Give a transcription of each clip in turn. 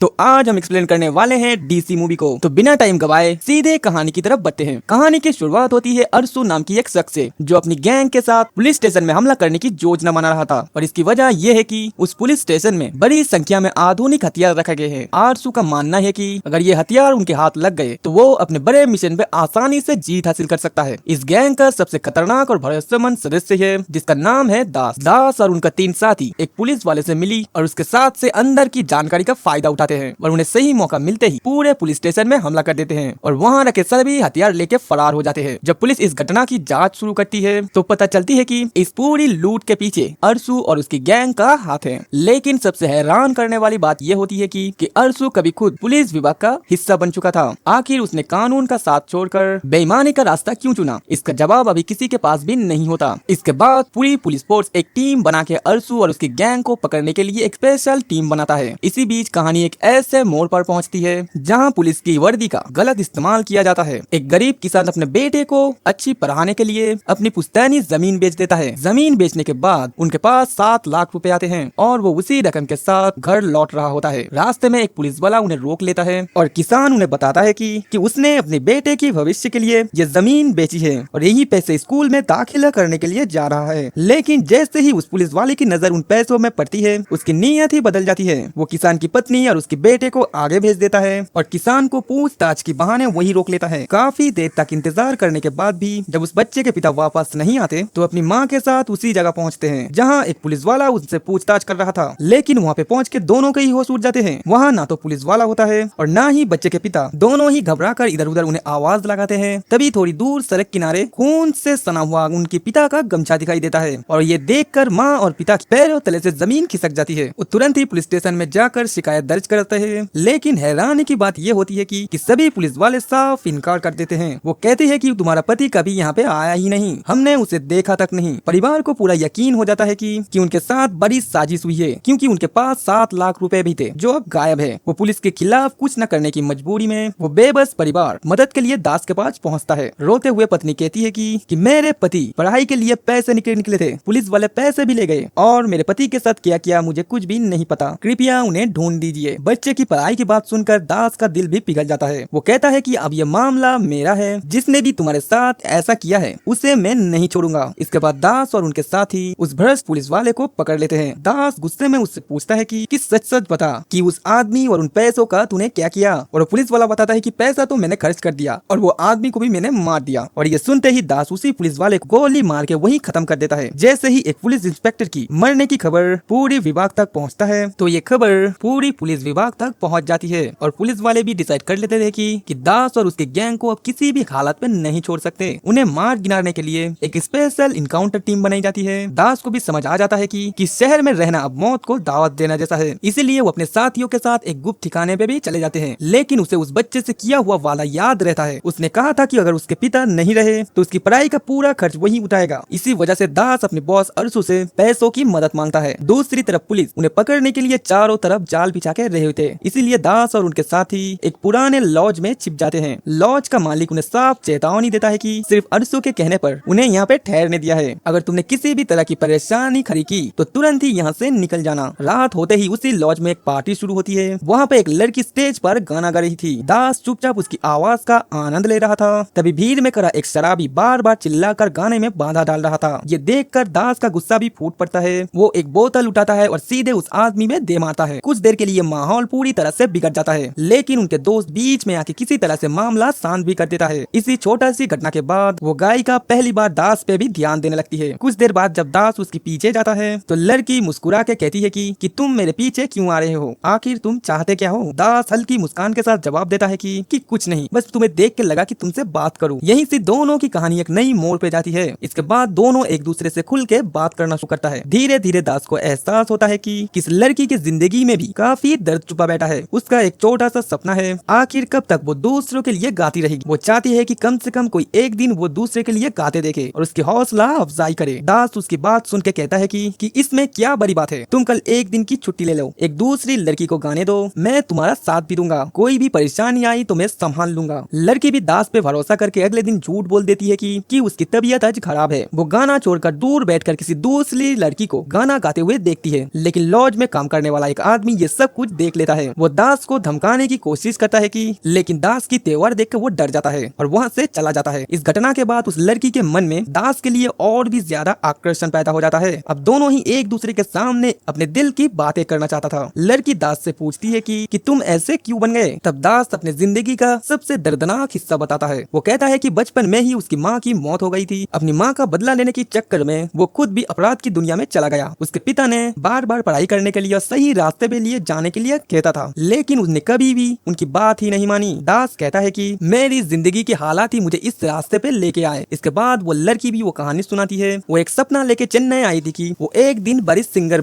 तो आज हम एक्सप्लेन करने वाले हैं डीसी मूवी को। तो बिना टाइम गवाए सीधे कहानी की तरफ बढ़ते हैं। कहानी की शुरुआत होती है अरसू नाम की एक शख्स से, जो अपनी गैंग के साथ पुलिस स्टेशन में हमला करने की योजना बना रहा था। और इसकी वजह यह है कि उस पुलिस स्टेशन में बड़ी संख्या में आधुनिक हथियार रखे गए हैं। अरसू का मानना है कि अगर ये हथियार उनके हाथ लग गए तो वो अपने बड़े मिशन पे आसानी से जीत हासिल कर सकता है। इस गैंग का सबसे खतरनाक और भरोसेमंद सदस्य है जिसका नाम है दास। दास और उनका 3 साथी एक पुलिस वाले से मिली और उसके साथ से अंदर की जानकारी का फायदा उठाते हैं और उन्हें सही मौका मिलते ही पूरे पुलिस स्टेशन में हमला कर देते हैं और वहां रखे सभी हथियार लेके फरार हो जाते हैं। जब पुलिस इस घटना की जांच शुरू करती है तो पता चलती है कि इस पूरी लूट के पीछे अरसू और उसकी गैंग का हाथ है। लेकिन सबसे हैरान करने वाली बात यह होती है कि अरसू कभी खुद पुलिस विभाग का हिस्सा बन चुका था। आखिर उसने कानून का साथ छोड़कर बेईमानी का रास्ता क्यों चुना? इसका जवाब अभी किसी के पास भी नहीं होता। इसके बाद पूरी पुलिस फोर्स एक टीम बना के अरसू और उसकी गैंग को पकड़ने के लिए एक स्पेशल टीम बनाता है। इसी बीच कहानी एक ऐसे मोड़ पर पहुंचती है जहां पुलिस की वर्दी का गलत इस्तेमाल किया जाता है। एक गरीब किसान अपने बेटे को अच्छी पढ़ाने के लिए अपनी पुश्तैनी जमीन बेच देता है। जमीन बेचने के बाद उनके पास 7 लाख रुपए आते हैं और वो उसी रकम के साथ घर लौट रहा होता है। रास्ते में एक पुलिस वाला उन्हें रोक लेता है और किसान उन्हें बताता है कि उसने अपने बेटे के भविष्य के लिए ये जमीन बेची है और यही पैसे स्कूल में दाखिला करने के लिए जा रहा है। लेकिन जैसे ही उस पुलिस वाले की नजर उन पैसों में पड़ती है उसकी नीयत ही बदल जाती है। वो किसान की पत्नी और उसके बेटे को आगे भेज देता है और किसान को पूछताछ की बहाने वही रोक लेता है। काफी देर तक इंतजार करने के बाद भी जब उस बच्चे के पिता वापस नहीं आते तो अपनी माँ के साथ उसी जगह पहुँचते हैं जहाँ एक पुलिस वाला उनसे पूछताछ कर रहा था। लेकिन वहाँ पे पहुँच के दोनों के ही होश उड़ जाते हैं। वहाँ ना तो पुलिस वाला होता है और ना ही बच्चे के पिता। दोनों ही घबरा कर इधर उधर उन्हें आवाज लगाते हैं। तभी थोड़ी दूर सड़क किनारे खून से सना हुआ उनके पिता का गमछा दिखाई देता है और ये देखकर माँ और पिता के पैरों तले से जमीन खिसक जाती है। वो तुरंत ही पुलिस स्टेशन में जाकर शिकायत दर्ज करते हैं। लेकिन हैरानी की बात ये होती है कि सभी पुलिस वाले साफ इनकार कर देते हैं। वो कहते हैं कि तुम्हारा पति कभी यहाँ पे आया ही नहीं, हमने उसे देखा तक नहीं। परिवार को पूरा यकीन हो जाता है कि उनके साथ बड़ी साजिश हुई है, क्योंकि उनके पास 7 लाख रुपए भी थे जो अब गायब है। वो पुलिस के खिलाफ कुछ न करने की मजबूरी में वो बेबस परिवार मदद के लिए दास के पास पहुँचता है। रोते हुए पत्नी कहती है कि मेरे पति पढ़ाई के लिए पैसे निकले थे, पुलिस वाले पैसे भी ले गए और मेरे पति के साथ क्या किया मुझे कुछ भी नहीं पता, कृपया उन्हें ढूंढ दीजिए। बच्चे की पढ़ाई की बात सुनकर दास का दिल भी पिघल जाता है। वो कहता है कि अब ये मामला मेरा है, जिसने भी तुम्हारे साथ ऐसा किया है उसे मैं नहीं छोड़ूंगा। इसके बाद दास और उनके साथी उस भ्रष्ट पुलिस वाले को पकड़ लेते हैं। दास गुस्से में उससे पूछता है कि सच सच बता कि उस आदमी और उन पैसों का तूने क्या किया। और पुलिस वाला बताता है कि पैसा तो मैंने खर्च कर दिया और वो आदमी को भी मैंने मार दिया। और ये सुनते ही दास उसी पुलिस वाले को गोली मार के वही खत्म कर देता है। जैसे ही एक पुलिस इंस्पेक्टर की मरने की खबर पूरी विभाग तक पहुँचता है तो ये खबर पूरी पुलिस विभाग तक पहुँच जाती है और पुलिस वाले भी डिसाइड कर लेते थे कि दास और उसके गैंग को अब किसी भी हालत में नहीं छोड़ सकते। उन्हें मार गिराने के लिए एक स्पेशल इनकाउंटर टीम बनाई जाती है। दास को भी समझ आ जाता है कि शहर में रहना अब मौत को दावत देना जैसा है, इसीलिए वो अपने साथियों के साथ एक गुप्त ठिकाने पे भी चले जाते हैं। लेकिन उसे उस बच्चे से किया हुआ वादा याद रहता है। उसने कहा था कि अगर उसके पिता नहीं रहे तो उसकी पढ़ाई का पूरा खर्च वही उठाएगा। इसी वजह से दास अपने बॉस अरसू से पैसों की मदद मांगता है। दूसरी तरफ पुलिस उन्हें पकड़ने के लिए चारों तरफ जाल बिछा के रहे हुए थे, इसीलिए दास और उनके साथी एक पुराने लॉज में छिप जाते हैं। लॉज का मालिक उन्हें साफ चेतावनी देता है कि सिर्फ अरसू के कहने पर उन्हें यहाँ पे ठहरने दिया है। अगर तुमने किसी भी तरह की परेशानी खड़ी की तो तुरंत ही यहाँ से निकल जाना। रात होते ही उसी लॉज में एक पार्टी शुरू होती है। वहाँ पे एक लड़की स्टेज पर गाना गा रही थी। दास चुपचाप उसकी आवाज का आनंद ले रहा था। तभी भीड़ में खड़ा एक शराबी बार बार चिल्लाकर गाने में बाधा डाल रहा था। ये देखकर दास का गुस्सा भी फूट पड़ता है। वो एक बोतल उठाता है और सीधे उस आदमी में दे मारता है। कुछ देर के लिए माहौल पूरी तरह से बिगड़ जाता है, लेकिन उनके दोस्त बीच में आके किसी तरह से मामला शांत भी कर देता है। इसी छोटा सी घटना के बाद वो गायिका पहली बार दास पे भी ध्यान देने लगती है। कुछ देर बाद जब दास उसके पीछे जाता है तो लड़की मुस्कुरा के कहती है कि तुम मेरे पीछे क्यों आ रहे हो, आखिर तुम चाहते क्या हो? दास हल्की मुस्कान के साथ जवाब देता है कि कुछ नहीं, बस तुम्हें देख के लगा कि तुमसे बात करूं। यहीं से दोनों की कहानी एक नई मोड़ पे जाती है। इसके बाद दोनों एक दूसरे से खुल के बात करना शुरू करता है। धीरे धीरे दास को एहसास होता है कि इस लड़की की जिंदगी में भी काफी दर्द छुपा बैठा है। उसका एक छोटा सा सपना है, आखिर कब तक वो दूसरों के लिए गाती रहेगी। वो चाहती है कि कम से कम कोई एक दिन वो दूसरे के लिए गाते देखे और उसकी हौसला अफजाई करे। दास उसकी बात सुन के कहता है कि इसमें क्या बड़ी बात है, तुम कल एक दिन की छुट्टी ले लो, एक दूसरी लड़की को गाने दो, मैं तुम्हारा साथ भी दूंगा, कोई भी परेशानी आई तो मैं संभाल लूंगा। लड़की भी दास पे भरोसा करके अगले दिन झूठ बोल देती है कि उसकी तबीयत आज खराब है। वो गाना छोड़कर दूर बैठकर किसी दूसरी लड़की को गाना गाते हुए देखती है। लेकिन लॉज में काम करने वाला एक आदमी ये सब कुछ देख देख लेता है। वो दास को धमकाने की कोशिश करता है कि लेकिन दास की तेवर देखकर वो डर जाता है और वहाँ से चला जाता है। इस घटना के बाद उस लड़की के मन में दास के लिए और भी ज्यादा आकर्षण पैदा हो जाता है। अब दोनों ही एक दूसरे के सामने अपने दिल की बातें करना चाहता था। लड़की दास से पूछती है कि तुम ऐसे क्यों बन गए। तब दास अपने जिंदगी का सबसे दर्दनाक हिस्सा बताता है। वो कहता है कि बचपन में ही उसकी माँ की मौत हो गई थी। अपनी माँ का बदला लेने के चक्कर में वो खुद भी अपराध की दुनिया में चला गया। उसके पिता ने बार बार पढ़ाई करने के लिए और सही रास्ते पे लिए जाने के लिए कहता था, लेकिन उसने कभी भी उनकी बात ही नहीं मानी। दास कहता है कि मेरी जिंदगी के हालात ही मुझे इस रास्ते पे लेके आए। इसके बाद वो लड़की भी वो कहानी सुनाती है। वो एक सपना लेके चेन्नई आई थी कि वो एक दिन बड़ी सिंगर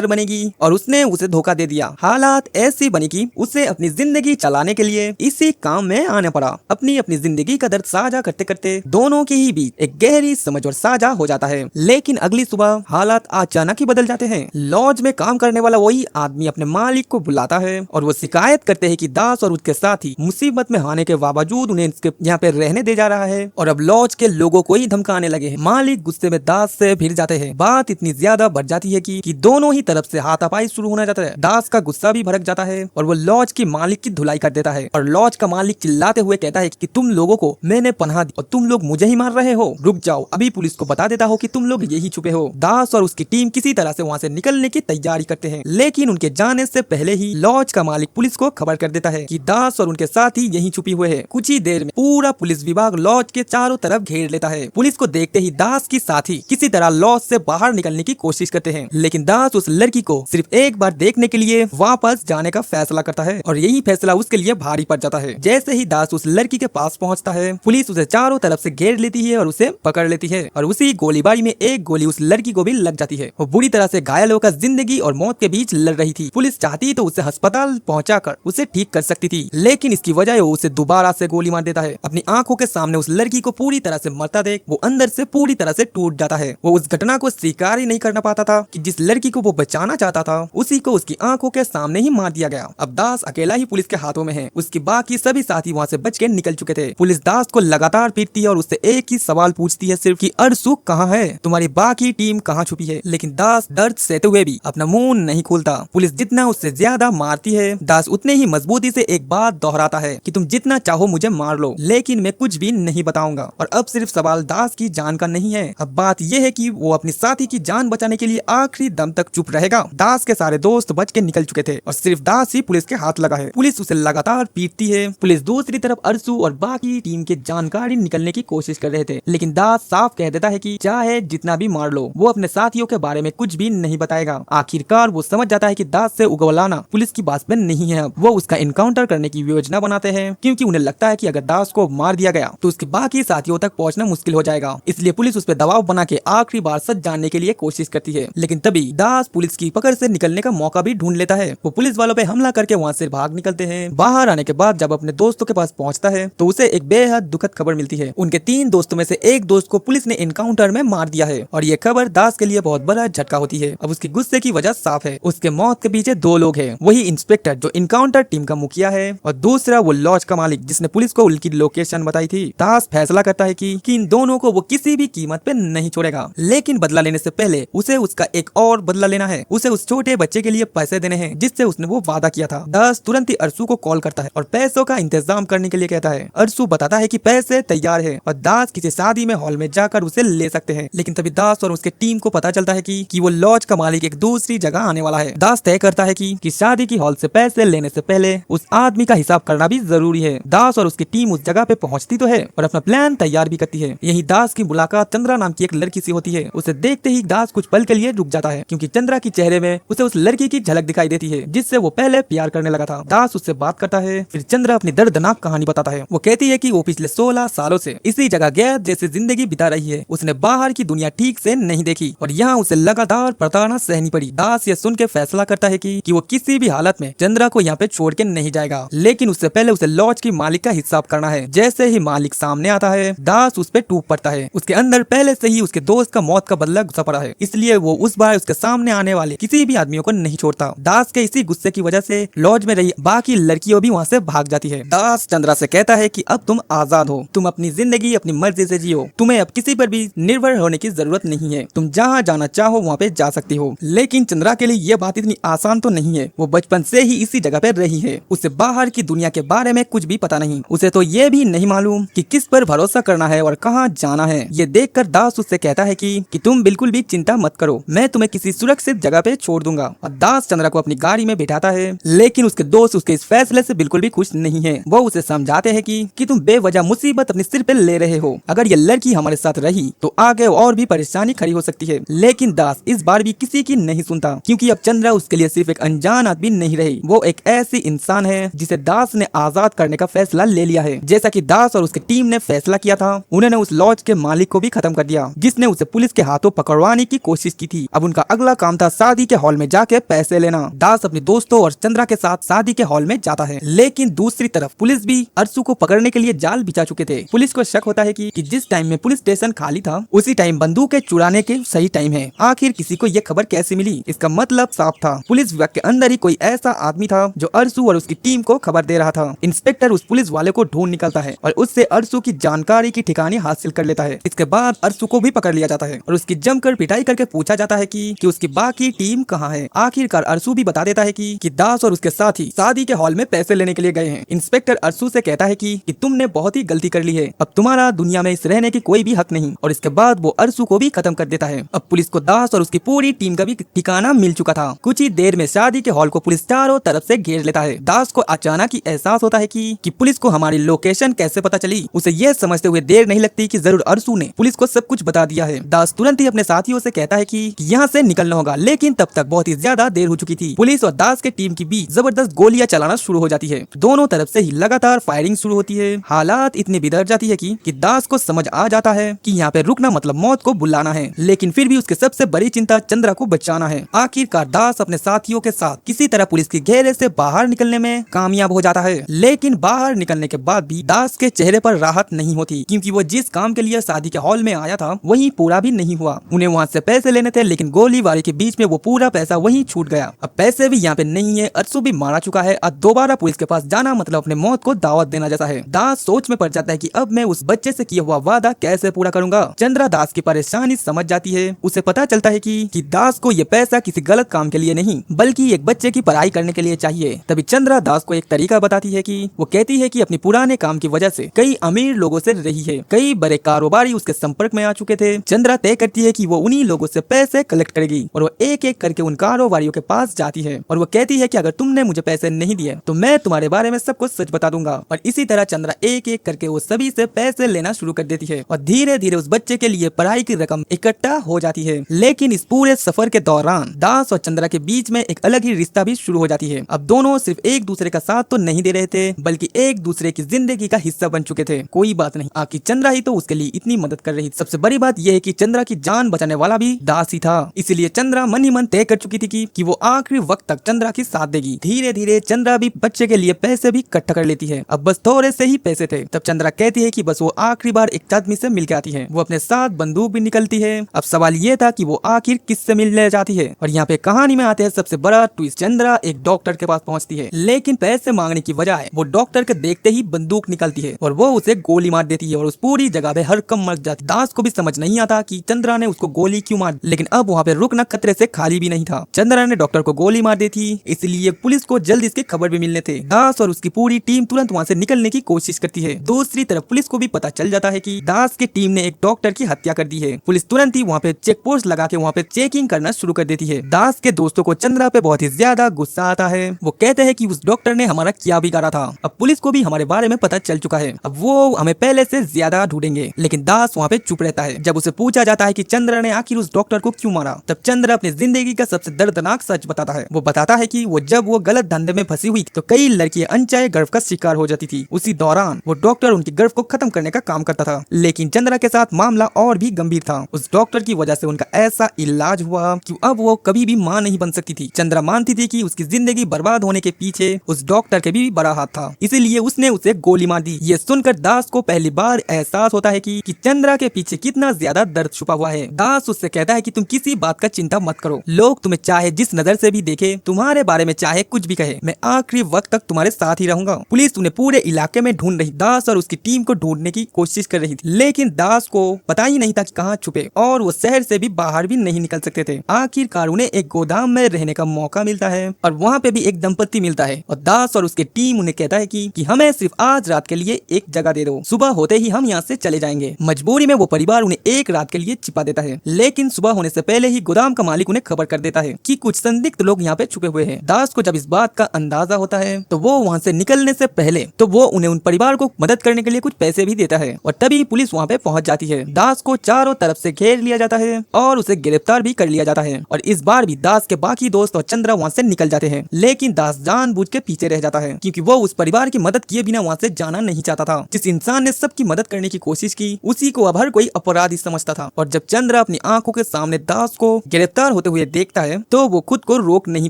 बनेगी, और उसने उसे धोखा दे दिया। हालात ऐसी बनी कि उसे अपनी जिंदगी चलाने के लिए इसी काम में आना पड़ा। अपनी जिंदगी का दर्द साझा करते करते दोनों के ही बीच एक गहरी समझ और साझा हो जाता है। लेकिन अगली सुबह हालात अचानक ही बदल जाते हैं। लॉज में काम करने वाला वही आदमी अपने मालिक को बुलाता है और वो शिकायत करते हैं कि दास और उसके साथी मुसीबत में आने के बावजूद उन्हें इसके यहाँ पे रहने दे जा रहा है और अब लॉज के लोगों को ही धमकाने लगे हैं। मालिक गुस्से में दास से भिड़ जाते हैं। बात इतनी ज्यादा बढ़ जाती है कि दोनों ही तरफ से हाथापाई शुरू होने जाता है। दास का गुस्सा भी भड़क जाता है और वो लॉज की मालिक की धुलाई कर देता है और लॉज का मालिक चिल्लाते हुए कहता है कि तुम लोगों को मैंने पनाह दी और तुम लोग मुझे ही मार रहे हो। रुक जाओ, अभी पुलिस को बता देता हो कि तुम लोग यही छुपे हो। दास और उसकी टीम किसी तरह से वहाँ से निकलने की तैयारी करते हैं, लेकिन उनके जाने से पहले ही लॉज का मालिक पुलिस को खबर कर देता है कि दास और उनके साथी यहीं छुपी हुए हैं। कुछ ही देर में पूरा पुलिस विभाग लॉज के चारों तरफ घेर लेता है। पुलिस को देखते ही दास की साथी किसी तरह लॉज से बाहर निकलने की कोशिश करते हैं, लेकिन दास उस लड़की को सिर्फ एक बार देखने के लिए वापस जाने का फैसला करता है और यही फैसला उसके लिए भारी पड़ जाता है। जैसे ही दास उस लड़की के पास पहुंचता है, पुलिस उसे चारों तरफ से घेर लेती है और उसे पकड़ लेती है और उसी गोलीबारी में एक गोली उस लड़की को भी लग जाती है। वो बुरी तरह से घायल होकर जिंदगी और मौत के बीच लड़ रही थी। पुलिस चाहती तो उसे अस्पताल पहुंचाकर उसे ठीक कर सकती थी, लेकिन इसकी वजह वो उसे दोबारा से गोली मार देता है। अपनी आंखों के सामने उस लड़की को पूरी तरह से मरता देख वो अंदर से पूरी तरह से टूट जाता है। वो उस घटना को स्वीकार ही नहीं करना पाता था कि जिस लड़की को वो बचाना चाहता था उसी को उसकी आंखों के सामने ही मार दिया गया। अब दास अकेला ही पुलिस के हाथों में है। उसके बाकी सभी साथी वहाँ से बच के निकल चुके थे। पुलिस दास को लगातार पीटती है और उससे एक ही सवाल पूछती है सिर्फ कि अरसू कहाँ है, तुम्हारी बाकी टीम कहाँ छुपी है। लेकिन दास दर्द सहते हुए भी अपना मुंह नहीं खोलता। पुलिस जितना उससे ज्यादा मारती है, दास उतने ही मजबूती से एक बात दोहराता है कि तुम जितना चाहो मुझे मार लो, लेकिन मैं कुछ भी नहीं बताऊंगा। और अब सिर्फ सवाल दास की जान का नहीं है, अब बात यह है कि वो अपनी साथी की जान बचाने के लिए आखिरी दम तक चुप रहेगा। दास के सारे दोस्त बच के निकल चुके थे और सिर्फ दास ही पुलिस के हाथ लगा है। पुलिस उसे लगातार पीटती है। पुलिस दूसरी तरफ अरसू और बाकी टीम के जानकारी निकलने की कोशिश कर रहे थे, लेकिन दास साफ कह देता है कि चाहे जितना भी मार लो वो अपने साथियों के बारे में कुछ भी नहीं बताएगा। आखिरकार वो समझ जाता है कि दास से उगलाना पुलिस की बात में नहीं है। वो उसका इनकाउंटर करने की योजना बनाते हैं क्योंकि उन्हें लगता है कि अगर दास को मार दिया गया तो उसके बाकी साथियों तक पहुंचना मुश्किल हो जाएगा। इसलिए पुलिस उस पर दबाव बना के आखिरी बार सच जानने के लिए कोशिश करती है, लेकिन तभी दास पुलिस की पकड़ से निकलने का मौका भी ढूंढ लेता है। वो पुलिस वालों पे हमला करके वहाँ से भाग निकलते हैं। बाहर आने के बाद जब अपने दोस्तों के पास पहुँचता है तो उसे एक बेहद दुखद खबर मिलती है। उनके 3 दोस्तों में से एक दोस्त को पुलिस ने इनकाउंटर में मार दिया है और ये खबर दास के लिए बहुत बड़ा झटका होती है। अब उसके गुस्से की वजह साफ है। उसके मौत के पीछे 2 लोग हैं, वही इंस्पेक्टर जो इनकाउंटर टीम का मुखिया है और दूसरा वो लॉज का मालिक जिसने पुलिस को उनकी लोकेशन बताई थी। दास फैसला करता है कि इन दोनों को वो किसी भी कीमत पे नहीं छोड़ेगा, लेकिन बदला लेने से पहले उसे उसका एक और बदला लेना है। उसे उस छोटे बच्चे के लिए पैसे देने हैं जिससे उसने वो वादा किया था। दास तुरंत ही अरसू को कॉल करता है और पैसों का इंतजाम करने के लिए कहता है। अरसू बताता है कि पैसे तैयार है और दास किसी शादी में हॉल में जाकर उसे ले सकते हैं, लेकिन तभी दास और उसके टीम को पता चलता है कि वो लॉज का मालिक एक दूसरी जगह आने वाला है। दास तय करता है कि शादी की हॉल से पैसे लेने से पहले उस आदमी का हिसाब करना भी जरूरी है। दास और उसकी टीम उस जगह पे पहुंचती तो है और अपना प्लान तैयार भी करती है। यही दास की मुलाकात चंद्रा नाम की एक लड़की से होती है। उसे देखते ही दास कुछ पल के लिए रुक जाता है क्योंकि चंद्रा की चेहरे में उसे उस लड़की की झलक दिखाई देती है जिससे वो पहले प्यार करने लगा था। दास उससे बात करता है, फिर चंद्रा अपनी दर्दनाक कहानी बताता है। वो कहती है कि वो पिछले 16 सालों से इसी जगह गैर जैसे जिंदगी बिता रही है। उसने बाहर की दुनिया ठीक से नहीं देखी और यहाँ उसे लगातार प्रताड़ना सहनी पड़ी। दास ये सुन के फैसला करता है कि वो किसी भी हालत में चंद्रा को यहाँ पे छोड़ के नहीं जाएगा, लेकिन उससे पहले उसे लॉज की मालिक का हिसाब करना है। जैसे ही मालिक सामने आता है दास उस पे टूट पड़ता है। उसके अंदर पहले से ही उसके दोस्त का मौत का बदला घुसा पड़ा है, इसलिए वो उस बार उसके सामने आने वाले किसी भी आदमियों को नहीं छोड़ता। दास के इसी गुस्से की वजह से लॉज में रही बाकी लड़कियों भी वहाँ से भाग जाती है। दास चंद्रा से कहता है कि अब तुम आजाद हो, तुम अपनी जिंदगी अपनी मर्जी से जियो, तुम्हें अब किसी पर भी निर्भर होने की जरूरत नहीं है, तुम जहाँ जाना चाहो वहाँ पे जा सकती हो। लेकिन चंद्रा के लिए ये बात इतनी इतनी आसान तो नहीं है। वो बचपन से ही इसी जगह पे रही है। उसे बाहर की दुनिया के बारे में कुछ भी पता नहीं। उसे तो ये भी नहीं मालूम कि किस पर भरोसा करना है और कहाँ जाना है। ये देखकर दास उससे कहता है कि तुम बिल्कुल भी चिंता मत करो, मैं तुम्हें किसी सुरक्षित जगह पे छोड़ दूंगा। और दास चंद्रा को अपनी गाड़ी में बिठाता है, लेकिन उसके दोस्त उसके इस फैसले से बिल्कुल भी खुश नहीं है। वो उसे समझाते हैं कि तुम बेवजह मुसीबत अपने सिर पे ले रहे हो। अगर ये लड़की हमारे साथ रही तो आगे और भी परेशानी खड़ी हो सकती है। लेकिन दास इस बार भी किसी की नहीं सुनता, क्योंकि अब चंद्रा उसके लिए सिर्फ एक अनजान आदमी नहीं रही, वो एक ऐसी इंसान है जिसे दास ने आजाद करने का फैसला ले लिया है। जैसा कि दास और उसकी टीम ने फैसला किया था, उन्होंने उस लॉज के मालिक को भी खत्म कर दिया जिसने उसे पुलिस के हाथों पकड़वाने की कोशिश की थी। अब उनका अगला काम था शादी के हॉल में जाके पैसे लेना। दास अपने दोस्तों और चंद्रा के साथ शादी के हॉल में जाता है, लेकिन दूसरी तरफ पुलिस भी अर्सू को पकड़ने के लिए जाल बिछा चुके थे। पुलिस को शक होता है कि जिस टाइम में पुलिस स्टेशन खाली था उसी टाइम बंदूकें चुराने के सही टाइम है। आखिर किसी को ये खबर कैसे मिली? इसका मतलब साफ था, पुलिस विभाग के अंदर ही कोई ऐसा आदमी था जो अर्सू और उसकी टीम को खबर दे रहा था। इंस्पेक्टर उस पुलिस वाले को ढूंढ निकलता है और उससे अर्सू की जानकारी की ठिकाने हासिल कर लेता है। इसके बाद अर्सू को भी पकड़ लिया जाता है और उसकी जमकर पिटाई करके पूछा जाता है कि उसकी बाकी टीम कहाँ है। आखिरकार अर्सू भी बता देता है कि दास और उसके साथी शादी के हॉल में पैसे लेने के लिए गए हैं। इंस्पेक्टर अर्सू से कहता है कि तुमने बहुत ही गलती कर ली है, अब तुम्हारा दुनिया में इस रहने की कोई भी हक नहीं। और इसके बाद वो अर्सू को भी खत्म कर देता है। अब पुलिस को दास और उसकी पूरी टीम का भी ठिकाना मिल चुका था। कुछ ही देर में शादी के हॉल को पुलिस चारों तरफ से घेर लेता है। दास को अचानक ही एहसास होता है कि पुलिस को हमारी लोकेशन कैसे पता चली। उसे यह समझते हुए देर नहीं लगती कि जरूर अर्सू ने पुलिस को सब कुछ बता दिया है। दास तुरंत ही अपने साथियों से कहता है कि यहाँ से निकलना होगा, लेकिन तब तक बहुत ही ज्यादा देर हो चुकी थी। पुलिस और दास के टीम के बीच जबरदस्त गोलियां चलाना शुरू हो जाती है। दोनों तरफ से ही लगातार फायरिंग शुरू होती है। हालात इतनी बिगड़ जाती है कि दास को समझ आ जाता है कि यहाँ पे रुकना मतलब मौत को बुलाना है, लेकिन फिर भी उसके सबसे बड़ी चिंता चंद्रा को बचाना है। आखिरकार दास अपने साथियों के साथ किसी तरह पुलिस के घेरे से बाहर निकलने में कामयाब हो जाता है। लेकिन बाहर निकलने के बाद भी दास के चेहरे पर राहत नहीं होती, क्योंकि वो जिस काम के लिए शादी के हॉल में आया था वही पूरा भी नहीं हुआ। उन्हें वहाँ से पैसे लेने थे, लेकिन गोलीबारी के बीच में वो पूरा पैसा वहीं छूट गया। अब पैसे भी यहाँ पे नहीं है, अर्सू भी मारा चुका है और दोबारा पुलिस के पास जाना मतलब अपने मौत को दावत देना जैसा है। दास सोच में पड़ जाता है कि अब मैं उस बच्चे से किया हुआ वादा कैसे पूरा करूंगा। चंद्रा दास की परेशानी समझ जाती है। उसे पता चलता है कि दास को ये पैसा किसी गलत काम के लिए नहीं बल्कि एक बच्चे की पढ़ाई करने के लिए चाहिए। तभी चंद्रा दास को एक तरीका बताती है कि वो कहती है कि अपनी पुराने काम की वजह से कई अमीर लोगों से रही है, कई बड़े कारोबारी उसके संपर्क में आ चुके थे। चंद्रा तय करती है कि वो उन्हीं लोगों से पैसे कलेक्ट करेगी और वो एक एक करके उन कारोबारियों के पास जाती है और वो कहती है कि अगर तुमने मुझे पैसे नहीं दिए तो मैं तुम्हारे बारे में सब कुछ सच बता दूंगा। और इसी तरह चंद्रा एक एक करके वो सभी से पैसे लेना शुरू कर देती है और धीरे धीरे उस बच्चे के लिए पढ़ाई की रकम इकट्ठा हो जाती है। लेकिन इस पूरे सफर के दौरान दास और चंद्रा के बीच में एक अलग ही रिश्ता भी शुरू हो जाती है। अब दोनों सिर्फ एक दूसरे का साथ तो नहीं दे रहे थे बल्कि एक दूसरे की जिंदगी का हिस्सा बन चुके थे। कोई बात नहीं, आखिर चंद्रा ही तो उसके लिए इतनी मदद कर रही थी। सबसे बड़ी बात यह है कि चंद्रा की जान बचाने वाला भी दास ही था, इसलिए चंद्रा मन ही मन तय कर चुकी थी कि वो आखिरी वक्त तक चंद्रा की साथ देगी। धीरे धीरे चंद्रा भी बच्चे के लिए पैसे भी इकट्ठा कर लेती है। अब बस थोड़े से ही पैसे थे। तब चंद्रा कहती है कि बस वो आखिरी बार एक आदमी से मिल के आती है। वो अपने साथ बंदूक भी निकलती है। अब सवाल ये था कि वो आखिर किससे मिलने जाती है और यहाँ पे कहानी में आते हैं सबसे बड़ा ट्विस्ट। चंद्रा एक डॉक्टर के पास पहुँचती है, लेकिन पैसे मांगने की बजाय वो डॉक्टर के देखते ही बंदूक निकलती है और वो उसे गोली मार देती है और उस पूरी जगह पे हड़कंप मच जाती है। दास को भी समझ नहीं आता कि चंद्रा ने उसको गोली क्यों मार, लेकिन अब वहाँ पे रुकना खतरे से खाली भी नहीं था। चंद्रा ने डॉक्टर को गोली मार दी थी, इसलिए पुलिस को जल्द इसकी खबर भी मिलने थे। दास और उसकी पूरी टीम तुरंत वहाँ से निकलने की कोशिश करती है। दूसरी तरफ पुलिस को भी पता चल जाता है कि दास की टीम ने एक डॉक्टर की हत्या कर दी है। पुलिस तुरंत ही वहाँ पे चेक पोस्ट लगा के वहाँ पे चेकिंग करना शुरू कर देती है। दास के दोस्तों को चंद्रा पे बहुत ही ज्यादा गुस्सा आता है। वो कहते हैं कि उस डॉक्टर ने हमारा क्या बिगाड़ा था। अब पुलिस को भी हमारे बारे में पता चल चुका है, अब वो हमें पहले से ज्यादा ढूंढेंगे। लेकिन दास वहाँ पे चुप रहता है। जब उसे पूछा जाता है कि चंद्रा ने आखिर उस डॉक्टर को क्यों मारा, तब चंद्रा अपनी जिंदगी का सबसे दर्दनाक सच बताता है। वो बताता है कि जब वो गलत धंधे में फंसी हुई तो कई लड़कियां अनचाहे गर्भ का शिकार हो जाती थी। उसी दौरान वो डॉक्टर उनकी गर्भ को खत्म करने का काम करता था। लेकिन चंद्रा के साथ मामला और भी गंभीर था। उस डॉक्टर की वजह से उनका ऐसा इलाज हुआ कि अब वो कभी भी मां नहीं बन सकती थी। चंद्रा मानती थी कि उसकी जिंदगी बर्बाद होने के पीछे उस डॉक्टर के भी बड़ा हाथ था, इसीलिए उसने उसे गोली मार दी। ये सुनकर दास को पहली बार एहसास होता है कि चंद्रा के पीछे कितना ज्यादा दर्द छुपा हुआ है। दास उससे कहता है कि तुम किसी बात का चिंता मत करो, लोग तुम्हें चाहे जिस नजर से भी देखे, तुम्हारे बारे में चाहे कुछ भी कहे, मैं आखिरी वक्त तक तुम्हारे साथ ही रहूंगा। पुलिस उन्हें पूरे इलाके में ढूंढ रही, दास और उसकी टीम को ढूंढने की कोशिश कर रही थी, लेकिन दास को पता ही नहीं था कि कहाँ छुपे और वो शहर से भी बाहर भी नहीं निकल सकते थे। आखिरकार उन्हें एक गोदाम में रहने का मौका मिलता है और वहाँ पे भी एक दंपति मिलता है और दास और उसके टीम उन्हें कहता है कि हमें सिर्फ आज रात के लिए एक जगह दे दो, सुबह होते ही हम यहाँ से चले जाएंगे। मजबूरी में वो परिवार उन्हें एक रात के लिए छिपा देता है, लेकिन सुबह होने से पहले ही गोदाम का मालिक उन्हें खबर कर देता है कि कुछ संदिग्ध लोग यहाँ पे छुपे हुए हैं। दास को जब इस बात का अंदाजा होता है तो वो वहाँ से निकलने से पहले तो वो उन्हें उन परिवार को मदद करने के लिए कुछ पैसे भी देता है और तभी पुलिस वहाँ पे पहुँच जाती है। दास को चारों तरफ से घेर लिया जाता है और उसे गिरफ्तार भी कर लिया जाता है और इस बार भी दास के बाकी दोस्त और चंद्रा वहाँ से निकल जाते हैं, लेकिन दास जानबूझ के पीछे रह जाता है क्योंकि वो उस परिवार की मदद किए बिना वहाँ से जाना नहीं चाहता था। जिस इंसान ने सबकी मदद करने की कोशिश की उसी को अब हर कोई अपराधी समझता था और जब चंद्रा अपनी आंखों के सामने दास को गिरफ्तार होते हुए देखता है तो वो खुद को रोक नहीं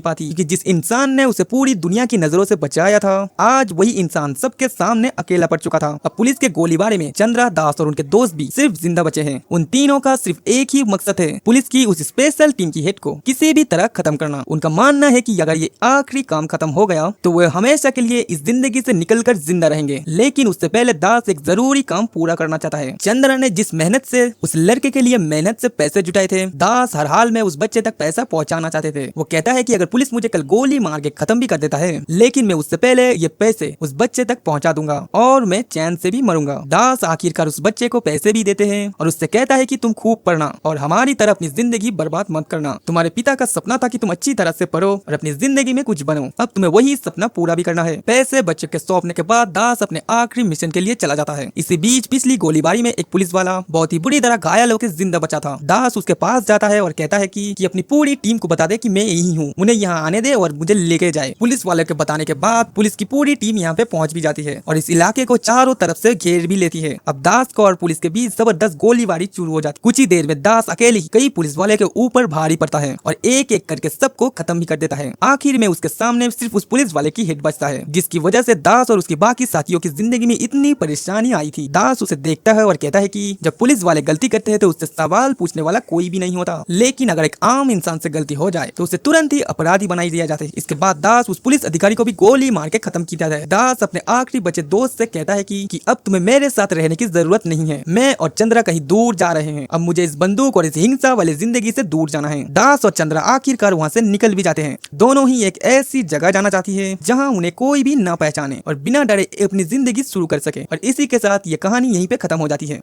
पाती क्योंकि जिस इंसान ने उसे पूरी दुनिया की नजरों से बचाया था आज वही इंसान सबके सामने अकेला पड़ चुका था। अब पुलिस के गोलीबारी में चंद्रा, दास और उनके दोस्त भी सिर्फ जिंदा बचे हैं। उन तीनों का सिर्फ एक ही मकसद है, पुलिस की उस स्पेशल टीम की हेड को किसी भी तरह खत्म करना। उनका मानना है कि अगर ये आखिरी काम खत्म हो गया तो वो हमेशा के लिए इस जिंदगी से निकलकर जिंदा रहेंगे, लेकिन उससे पहले दास एक जरूरी काम पूरा करना चाहता है। चंद्रा ने जिस मेहनत से उस लड़के के लिए मेहनत से पैसे जुटाए थे, दास हर हाल में उस बच्चे तक पैसा पहुंचाना चाहते थे। वो कहता है कि अगर पुलिस मुझे कल गोली मार के खत्म भी कर देता है, लेकिन मैं उससे पहले ये पैसे उस बच्चे तक पहुंचा दूंगा और मैं चैन से भी मरूंगा। दास आखिरकार उस बच्चे को पैसे भी देते हैं और उससे कहता है कि तुम खूब पढ़ना और हमारी तरह अपनी जिंदगी बर्बाद मत करना। तुम्हारे पिता का सपना था कि तुम अच्छी तरह से पढ़ो और अपनी जिंदगी में कुछ बनो, अब तुम्हें वही सपना पूरा भी करना है। पैसे बच्चे के सौंपने के बाद दास अपने आखिरी मिशन के लिए चला जाता है। इसी बीच पिछली गोलीबारी में एक पुलिस वाला बहुत ही बुरी तरह घायल होकर जिंदा बचा था। दास उसके पास जाता है और कहता है कि अपनी पूरी टीम को बता दे कि मैं यही हूँ, उन्हें यहाँ आने दे और मुझे लेके जाए। पुलिस वाले के बताने के बाद पुलिस की पूरी टीम यहाँ पे पहुंच भी जाती है और इस इलाके को चारों तरफ से घेर भी लेती है। अब दास को और पुलिस के बीच जबरदस्त गोलीबारी शुरू हो जाती। कुछ ही देर में दास अकेले ही कई पुलिस वाले के ऊपर भारी पड़ता है और एक एक करके सबको खत्म भी कर देता है। आखिर में उसके सामने सिर्फ उस पुलिस वाले की हेड बचता है, जिसकी वजह से दास और उसके बाकी साथियों की जिंदगी में इतनी परेशानी आई थी। दास उसे देखता है और कहता है कि जब पुलिस वाले गलती करते हैं तो उससे सवाल पूछने वाला कोई भी नहीं होता, लेकिन अगर एक आम इंसान से गलती हो जाए तो उसे तुरंत ही अपराधी बनाई दिया जाता है। इसके बाद दास उस पुलिस अधिकारी को भी गोली मार के खत्म किया जाता है। दास अपने आखिरी बचे दोस्त से कहता है कि अब तुम्हें मेरे साथ रहने की जरूरत नहीं है, मैं और चंद्रा कहीं दूर जा रहे हैं, अब मुझे इस बंदूक और इस हिंसा वाली जिंदगी से दूर जाना है। दास और चंद्रा आखिरकार वहाँ से निकल भी जाते हैं। दोनों ही एक ऐसी जगह जाना चाहती है जहाँ उन्हें कोई भी ना पहचाने और बिना डरे अपनी जिंदगी शुरू कर सके। और इसी के साथ ये कहानी यहीं पे खत्म हो जाती है।